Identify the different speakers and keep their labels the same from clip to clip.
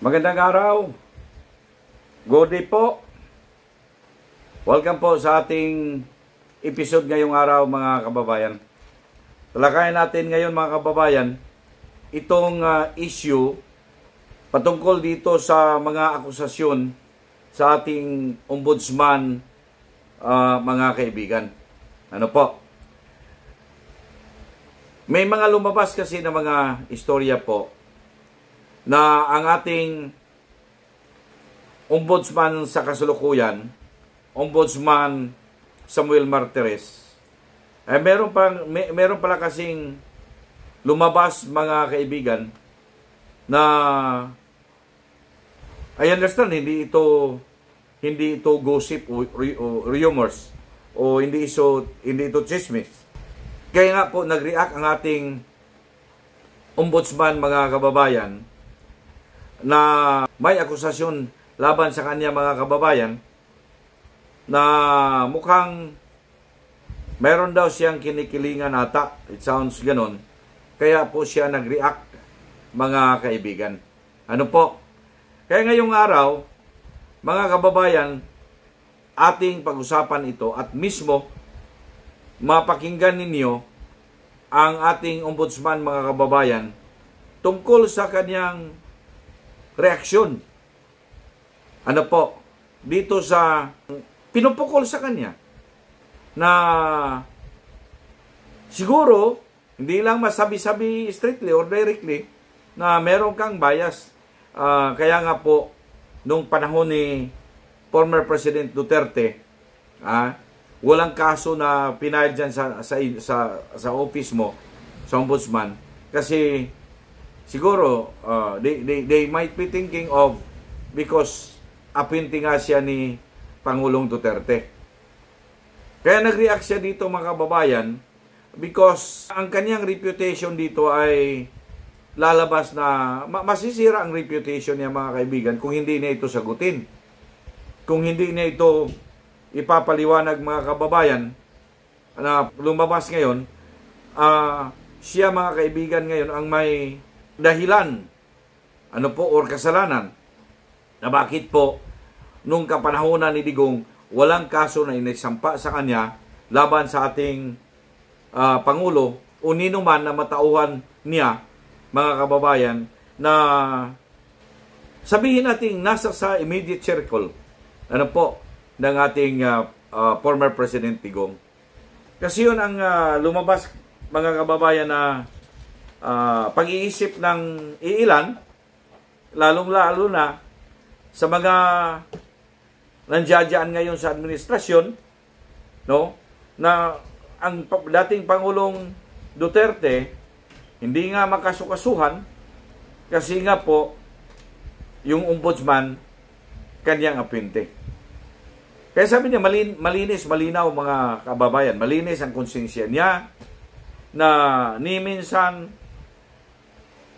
Speaker 1: Magandang araw. Good day po. Welcome po sa ating episode ngayong araw mga kababayan. Talakayan natin ngayon mga kababayan itong issue patungkol dito sa mga akusasyon sa ating ombudsman mga kaibigan. Ano po? May mga lumabas kasi na mga istorya po na ang ating ombudsman sa kasalukuyan, Ombudsman Samuel Martires, meron pala kasing lumabas mga kaibigan na I understand hindi ito gossip o rumors o hindi ito chismis. Kaya nga po nag-react ang ating ombudsman mga kababayan na may akusasyon laban sa kanya mga kababayan na mukhang meron daw siyang kinikilingan ata. It sounds ganon. Kaya po siya nag-react mga kaibigan. Ano po? Kaya ngayong araw, mga kababayan, ating pag-usapan ito at mismo mapakinggan ninyo ang ating ombudsman mga kababayan tungkol sa kanyang reaksyon. Ano po? Dito sa pinupukol sa kanya na siguro hindi lang masabi-sabi strictly or directly na meron kang bias. Kaya nga po nung panahon ni former President Duterte, walang kaso na pinahid dyan sa office mo, sa ombudsman, kasi siguro they might be thinking of because appointee nga siya ni Pangulong Duterte. Kaya nag-react siya dito mga kababayan because ang kanyang reputation dito ay lalabas na masisira ang reputation niya mga kaibigan kung hindi niya ito sagutin. Kung hindi niya ito ipapaliwanag mga kababayan na lumabas ngayon, siya mga kaibigan ngayon ang may dahilan or kasalanan na bakit po nung kapanahonan ni Digong walang kaso na inisampa sa kanya laban sa ating Pangulo o nino man na matauhan niya mga kababayan na sabihin natin nasa sa immediate circle ng ating former President Digong. Kasi yun ang lumabas mga kababayan na pag-iisip ng iilan, lalong-lalo na sa mga nandiyadyaan ngayon sa administrasyon, na ang dating Pangulong Duterte hindi nga makasukasuhan kasi nga po yung ombudsman kanyang appointee. Kaya sabi niya malinis, malinaw mga kababayan, malinis ang konsensya niya na ni minsan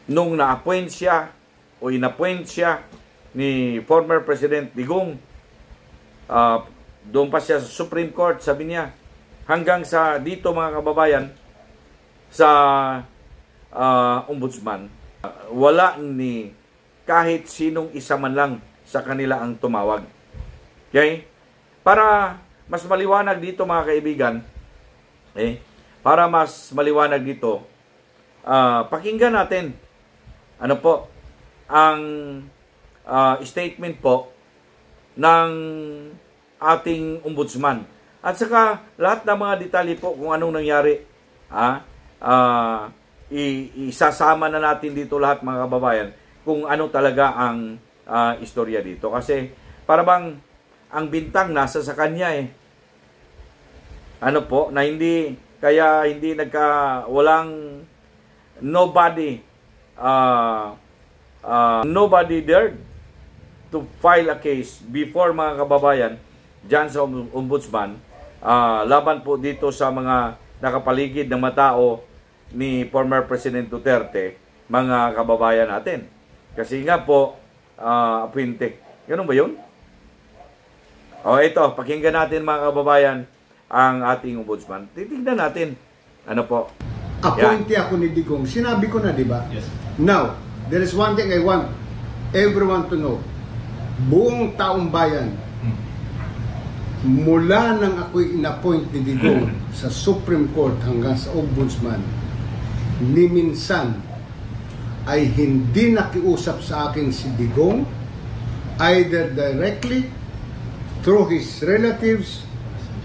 Speaker 1: nung na-appoint siya o in-appoint siya ni former President Digong, doon pa siya sa Supreme Court, sabi niya, hanggang sa dito mga kababayan, sa ombudsman, wala ni kahit sinong isa man lang sa kanila ang tumawag. Okay? Para mas maliwanag dito mga kaibigan, para mas maliwanag dito, pakinggan natin ang statement po ng ating ombudsman. At saka lahat ng mga detalye po kung anong nangyari, isasama na natin dito lahat mga kababayan kung ano talaga ang istorya dito. Kasi para bang ang bintang nasa sa kanya na hindi walang nobody dared to file a case before mga kababayan dyan sa ombudsman laban po dito sa mga nakapaligid ng matao ni former President Duterte, mga kababayan natin. Kasi nga po appointee. Ganun ba yun? Ito, pakinggan natin mga kababayan ang ating ombudsman. Titignan natin. Ano po?
Speaker 2: Appointee ako ni Digong. Sinabi ko na, di ba?
Speaker 3: Yes.
Speaker 2: Now, there is one thing I want everyone to know, buong taong bayan, mula nang ako'y in-appoint ni Digong sa Supreme Court hanggang sa Ombudsman, ni minsan ay hindi nakiusap sa akin si Digong, either directly, through his relatives,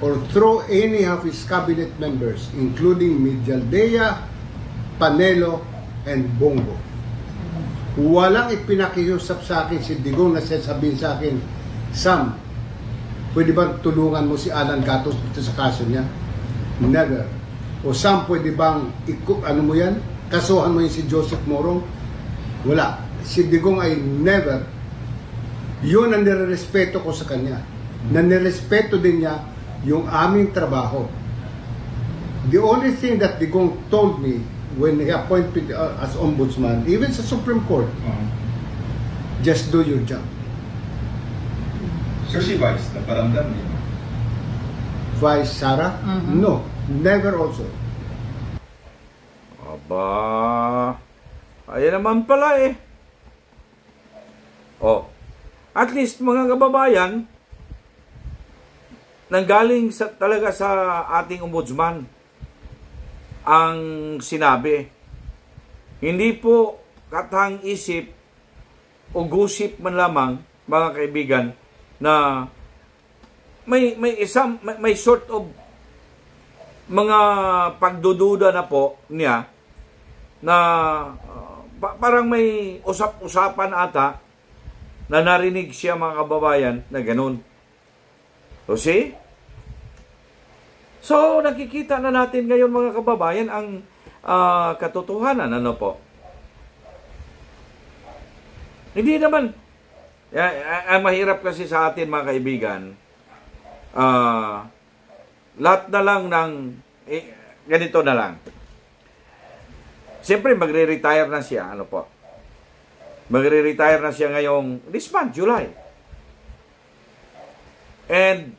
Speaker 2: or through any of his cabinet members, including Medialdea, Panelo, and Bongo. Walang ipinakiusap sa akin si Digong na sabihin sa akin, Sam, pwede bang tulungan mo si Alan Gatos dito sa kaso niya? Never. O Sam, pwede bang ano mo yan? Kasuhan mo yung si Joseph Morong? Wala. Si Digong ay never. Yun ang nirerespeto ko sa kanya. Na nirespeto din niya yung aming trabaho. The only thing that Digong told me when he appointed as ombudsman, even sa Supreme Court, just do your job.
Speaker 3: Sir, si Vice, naparamdam niya?
Speaker 2: Vice Sara? No, never also.
Speaker 1: Aba, ayan naman pala eh. Oh, at least mga kababayan, nanggaling talaga sa ating ombudsman ang sinabi. Hindi po katang isip o gusip man lamang, mga kaibigan, na may sort of mga pagdududa na po niya na parang may usap-usapan ata na narinig siya, mga kababayan, na ganun. So see? So nakikita na natin ngayon, mga kababayan, ang katotohanan. Ano po? Hindi naman mahirap kasi sa atin, mga kaibigan. Lahat na lang ng ganito na lang. Siyempre magre-retire na siya, ano po? Magre-retire na siya ngayong this month, July. And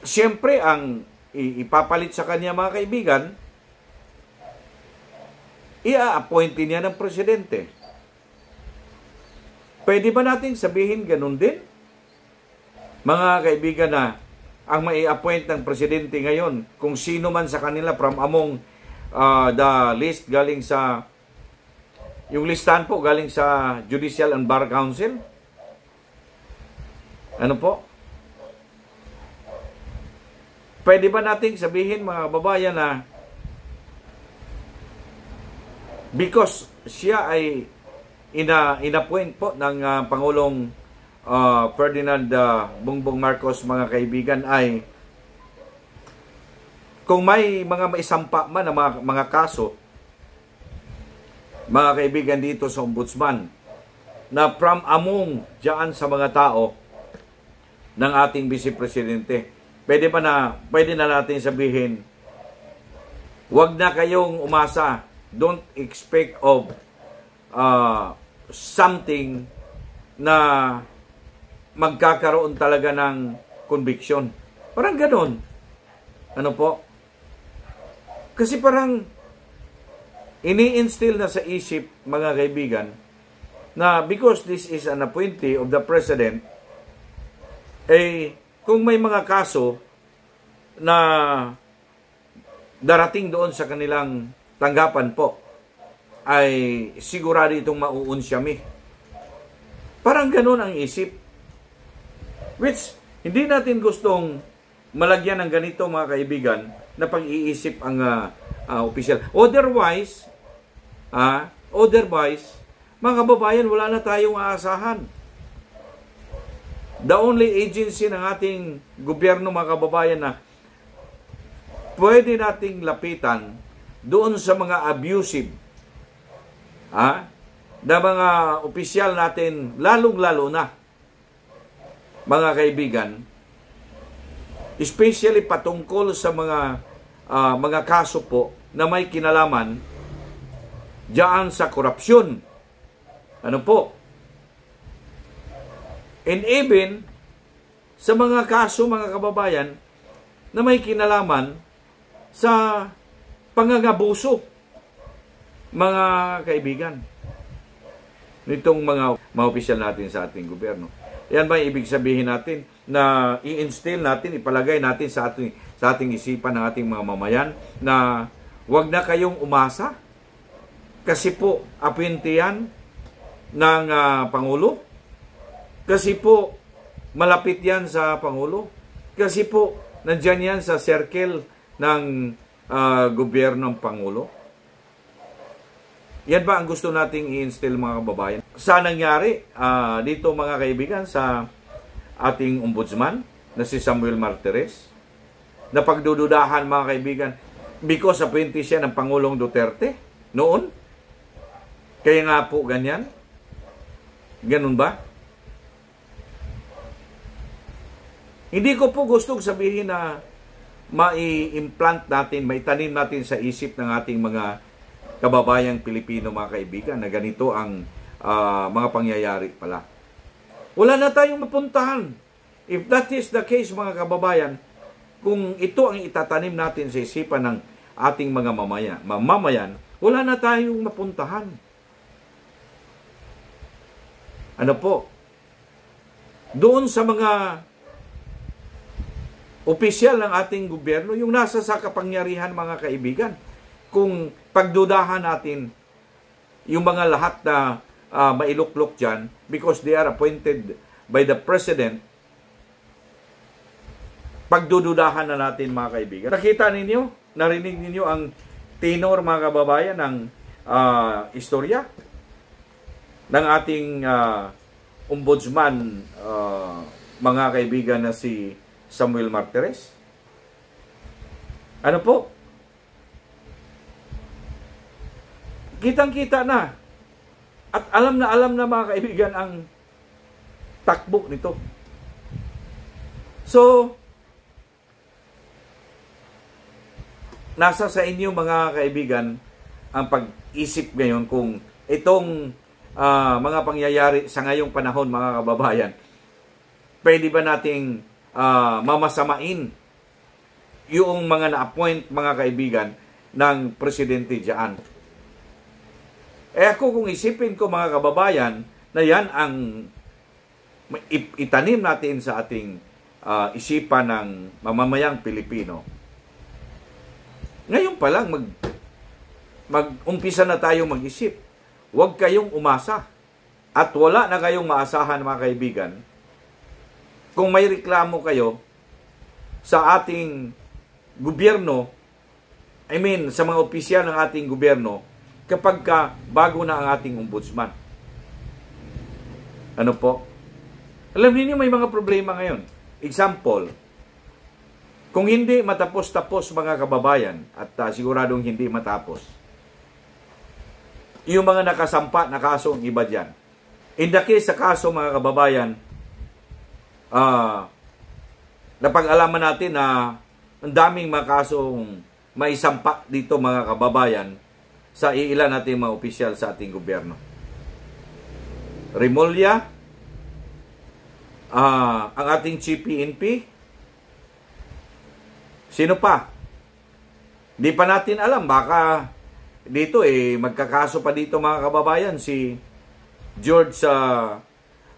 Speaker 1: siyempre ang ipapalit sa kanya, mga kaibigan, i-appoint niya ng presidente. Pwede ba natin sabihin ganun din, mga kaibigan, na ang mai-appoint ng presidente ngayon, kung sino man sa kanila from among the list galing sa, yung listahan po galing sa Judicial and Bar Council? Ano po? Pwede ba nating sabihin, mga babayan, na because siya ay inappoint po ng Pangulong Ferdinand Bongbong Marcos, mga kaibigan, ay kung may mga maisampa man na mga kaso, mga kaibigan, dito sa ombudsman, na from among dyan sa mga tao ng ating Vice Presidente, pwede na natin sabihin, wag na kayong umasa, don't expect of something na magkakaroon talaga ng conviction. Parang ganon. Ano po? Kasi parang ini-instill na sa isip, mga kaibigan, na because this is an appointee of the President, kung may mga kaso na darating doon sa kanilang tanggapan po, ay sigurado itong mauunsyami. Parang ganun ang isip. Which, hindi natin gustong malagyan ng ganito, mga kaibigan, na pag-iisip ang opisyal. Otherwise, mga kababayan, wala na tayong aasahan. The only agency ng ating gobyerno, mga kababayan, na pwede nating lapitan doon sa mga abusive na mga opisyal natin, lalong-lalo na, mga kaibigan, especially patungkol sa mga kaso po na may kinalaman diyan sa korupsyon. Ano po? And even sa mga kaso, mga kababayan, na may kinalaman sa pangangabuso, mga kaibigan. nitong mga opisyal natin sa ating gobyerno. Yan ba ibig sabihin natin na i-instill natin, ipalagay natin sa ating isipan ng ating mga mamayan na wag na kayong umasa kasi po appointee yan ng Pangulo, kasi po malapit yan sa Pangulo, kasi po nandyan yan sa circle ng gobyerno ng Pangulo. Yan ba ang gusto nating i-instill mga kababayan? Sa nangyari dito mga kaibigan sa ating ombudsman na si Samuel Martires, na pagdududahan mga kaibigan because appointee siya ng Pangulong Duterte noon? Kaya nga po ganyan? Ganun ba? Hindi ko po gustong sabihin na mai-implant natin, maitanim natin sa isip ng ating mga kababayang Pilipino mga kaibigan na ganito ang mga pangyayari pala. Wala na tayong mapuntahan. If that is the case mga kababayan, kung ito ang itatanim natin sa isipan ng ating mga mamamayan, wala na tayong mapuntahan. Ano po? Doon sa mga opisyal ng ating gobyerno, yung nasa sa kapangyarihan mga kaibigan, kung pagdudahan natin yung mga lahat na mailuklok dyan because they are appointed by the President, pagdududahan na natin mga kaibigan. Nakita ninyo, narinig ninyo ang tenor mga kababayan ng istorya ng ating ombudsman mga kaibigan na si Samuel Martires. Ano po? Kitang-kita na. At alam na mga kaibigan ang takbo nito. So, nasa sa inyo mga kaibigan ang pag-isip ngayon kung itong mga pangyayari sa ngayong panahon mga kababayan, pwede ba nating mamasamain yung mga na-appoint mga kaibigan ng presidente diyan? Ako kung isipin ko mga kababayan na yan ang itanim natin sa ating isipan ng mamamayang Pilipino. Ngayon pa lang mag-umpisa na tayo mag-isip. Huwag kayong umasa at wala na kayong maasahan mga kaibigan. Kung may reklamo kayo sa ating gobyerno, sa mga opisyal ng ating gobyerno, kapag bago na ang ating ombudsman. Ano po? Alam niyo may mga problema ngayon. Example, kung hindi matapos-tapos mga kababayan, at siguradong hindi matapos, yung mga nakasampa na kasong iba dyan. In the case sa kaso mga kababayan, napag-alaman natin na ang daming mga kasong maisampa dito mga kababayan sa iilan nating mga opisyal sa ating gobyerno. Remulla, ang ating Chief PNP, sino pa? Di pa natin alam, baka dito magkakaso pa dito mga kababayan si George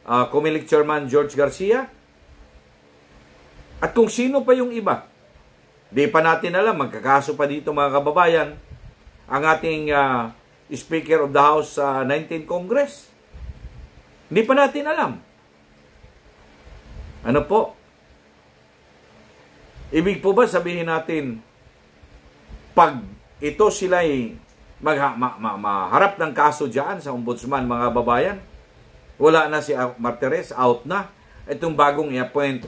Speaker 1: Comelec Chairman George Garcia. At kung sino pa yung iba, di pa natin alam, magkakaso pa dito mga kababayan ang ating Speaker of the House 19th Congress. Hindi pa natin alam. Ano po? Ibig po ba sabihin natin, pag ito sila'y maharap ng kaso dyan sa ombudsman mga babayan, wala na si Martires, out na. Itong bagong i-appoint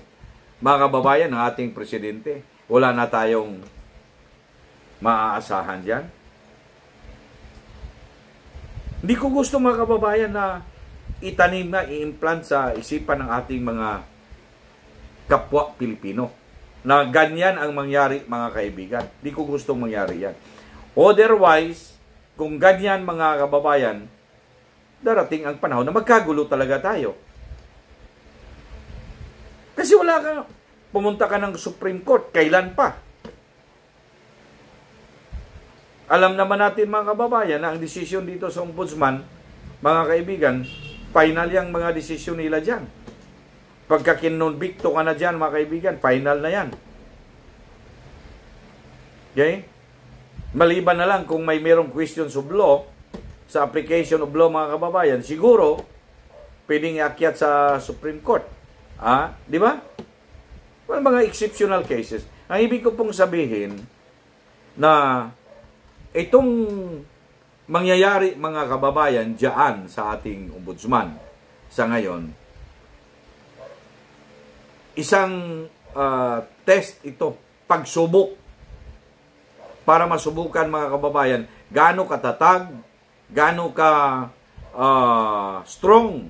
Speaker 1: mga kababayan ng ating presidente, wala na tayong maaasahan dyan. Hindi ko gusto mga kababayan na itanim na, i-implant sa isipan ng ating mga kapwa Pilipino na ganyan ang mangyari mga kaibigan. Hindi ko gustong mangyari yan. Otherwise, kung ganyan mga kababayan, darating ang panahon na magkagulo talaga tayo. Kasi pumunta ka ng Supreme Court, kailan pa? Alam naman natin mga kababayan na ang desisyon dito sa ombudsman mga kaibigan, final yung mga desisyon nila dyan. Pagka kinonbikto ka na dyan, mga kaibigan, final na yan. Okay? Maliban na lang kung may merong questions of law, sa application of law, mga kababayan, siguro, pwedeng iakyat sa Supreme Court. Di ba? Well, mga exceptional cases. Ang ibig ko pong sabihin na itong mangyayari, mga kababayan, diyan sa ating ombudsman sa ngayon, isang test ito, pagsubok, para masubukan, mga kababayan, gaano katatag, gaano ka strong,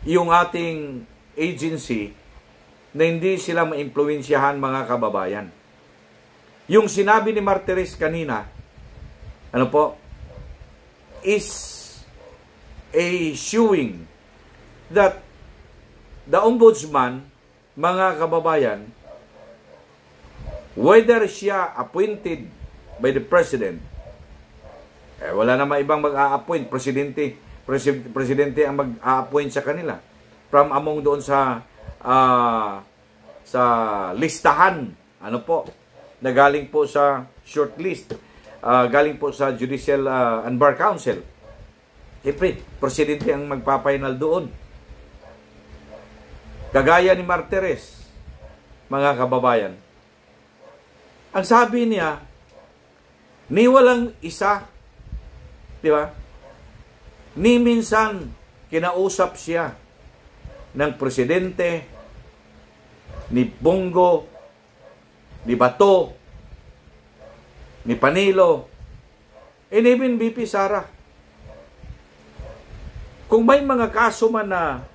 Speaker 1: yung ating agency na hindi sila maimpluwensyahan, mga kababayan. Yung sinabi ni Martires kanina, is a showing that the ombudsman, mga kababayan, whether siya appointed by the president, wala naman ibang mag-a-appoint, presidente ang mag-a-appoint sa kanila from among doon sa listahan, na galing po sa shortlist, galing po sa Judicial and Bar Council. Siyempre, presidente ang magpapainal doon. Kagaya ni Martires, mga kababayan, ang sabi niya, ni walang isa, di ba? Ni minsan kinausap siya ng presidente, ni Bongo, ni Bato, ni Panilo, and even VP Sara. Kung may mga kaso man na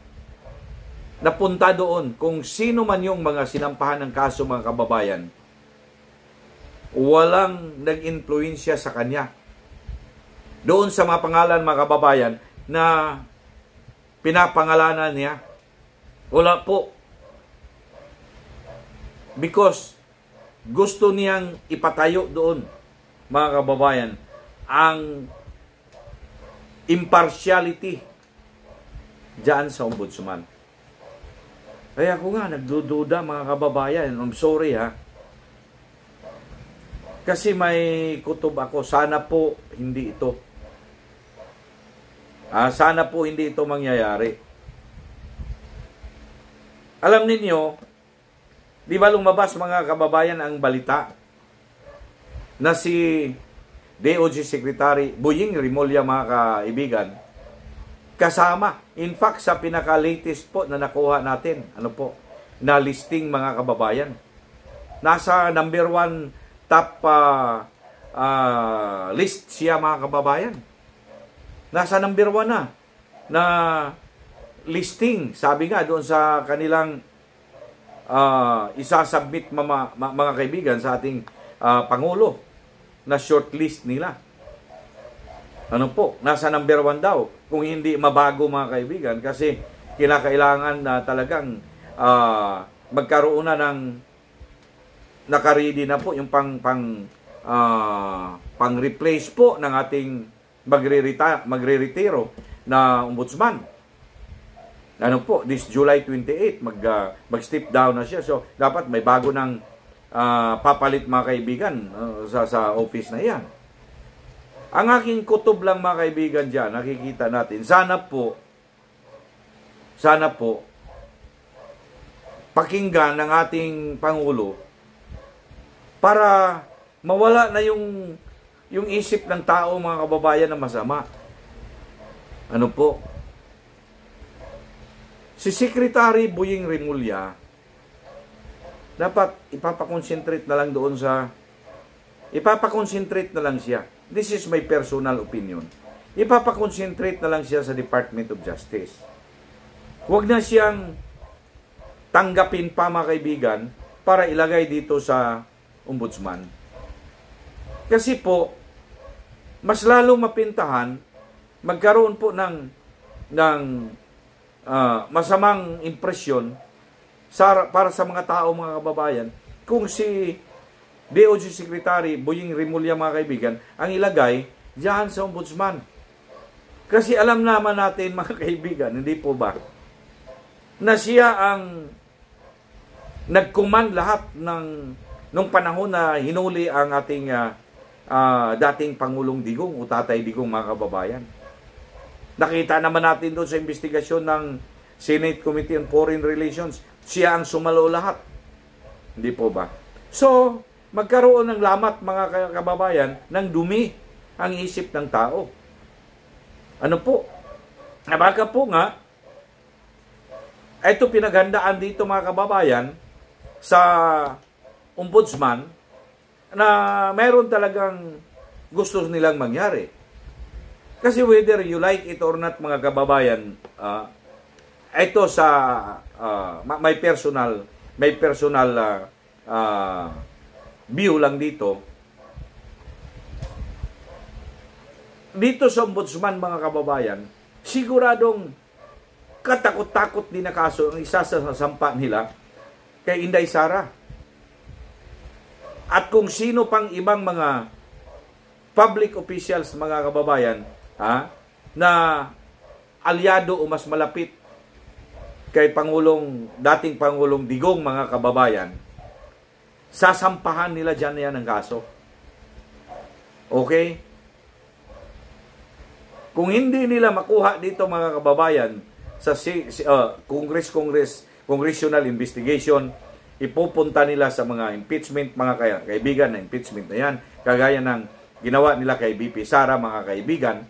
Speaker 1: napunta doon, kung sino man yung mga sinampahan ng kaso, mga kababayan, walang nag-influensya sa kanya. Doon sa mga pangalan, mga kababayan, na pinapangalanan niya, wala po. Because gusto niyang ipatayo doon, mga kababayan, ang impartiality diyan sa ombudsman. Kaya ako nga, nagdududa, mga kababayan. I'm sorry, kasi may kutob ako. Sana po hindi ito. Sana po hindi ito mangyayari. Alam ninyo, di ba lumabas, mga kababayan, ang balita na si DOJ Secretary Boying Rimulya, mga kaibigan, kasama. In fact, sa pinaka-latest po na nakuha natin, na listing, mga kababayan, nasa number 1 top list siya, mga kababayan. Nasa number 1 na listing. Sabi nga doon sa kanilang isasubmit, mga kaibigan, sa ating Pangulo na shortlist nila. Nasa number 1 daw. Kung hindi mabago, mga kaibigan, kasi kinakailangan na talagang magkaroon na ng nakaredy na po yung pang-replace po ng ating magre-retiro na ombudsman. This July 28, mag-step down na siya. So, dapat may bago ng papalit, mga kaibigan, sa office na yan. Ang aking kutob lang, mga kaibigan, dyan, nakikita natin, sana po, pakinggan ng ating Pangulo para mawala na yung isip ng tao, mga kababayan, na masama. Si Secretary Boying Rimulya, dapat ipapakonsentrate na lang doon ipapakonsentrate na lang siya. This is my personal opinion. Ipapakonsentrate na lang siya sa Department of Justice. Huwag na siyang tanggapin pa, mga kaibigan, para ilagay dito sa ombudsman. Kasi po, mas lalong mapintahan, magkaroon po ng masamang impresyon para sa mga tao, mga kababayan, kung si DOJ Secretary Boying Rimulya, mga kaibigan, ang ilagay diyan sa ombudsman. Kasi alam naman natin, mga kaibigan, hindi po ba, na siya ang nag-command lahat nung panahon na hinuli ang ating dating Pangulong Digong o Tatay Digong, mga kababayan. Nakita naman natin doon sa investigasyon ng Senate Committee on Foreign Relations, siya ang sumalo lahat. Hindi po ba? So, magkaroon ng lamat, mga kababayan, ng dumi ang isip ng tao. Ano po? Baka po nga, ito pinaghandaan dito, mga kababayan, sa ombudsman, na meron talagang gusto nilang mangyari. Kasi whether you like it or not, mga kababayan, ito sa may personal view lang dito. Dito sa ombudsman, mga kababayan, siguradong katakot-takot din na kaso ang isa sa sasampa nila kay Inday Sara. At kung sino pang ibang mga public officials, mga kababayan, na alyado o mas malapit kay dating Pangulong Digong, mga kababayan, sasampahan nila dyan yan ng kaso. Okay? Kung hindi nila makuha dito, mga kababayan, sa congressional investigation, ipupunta nila sa mga impeachment, mga kaibigan, na impeachment na yan, kagaya ng ginawa nila kay BP Sara, mga kaibigan.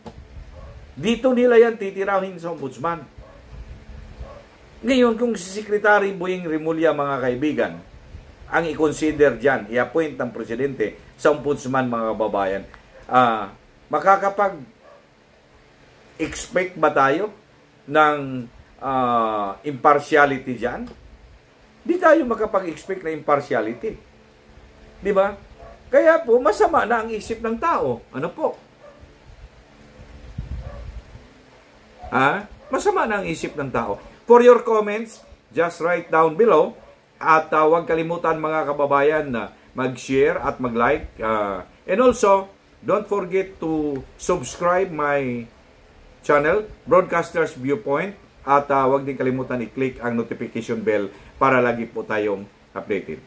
Speaker 1: Dito nila yan titirahin sa ombudsman. Ngayon, kung si Secretary Boying Rimulya, mga kaibigan, ang i-consider dyan, i-appoint ng presidente sa ombudsman, mga kababayan, makakapag-expect ba tayo ng impartiality dyan? Di tayo makapag-expect na impartiality. Di ba? Kaya po, masama na ang isip ng tao. Ano po? Masama na ang isip ng tao. For your comments, just write down below. At huwag kalimutan, mga kababayan, na mag-share at mag-like. And also, don't forget to subscribe my channel, Broadcasters Viewpoint. At huwag din kalimutan i-click ang notification bell para lagi po tayong updated.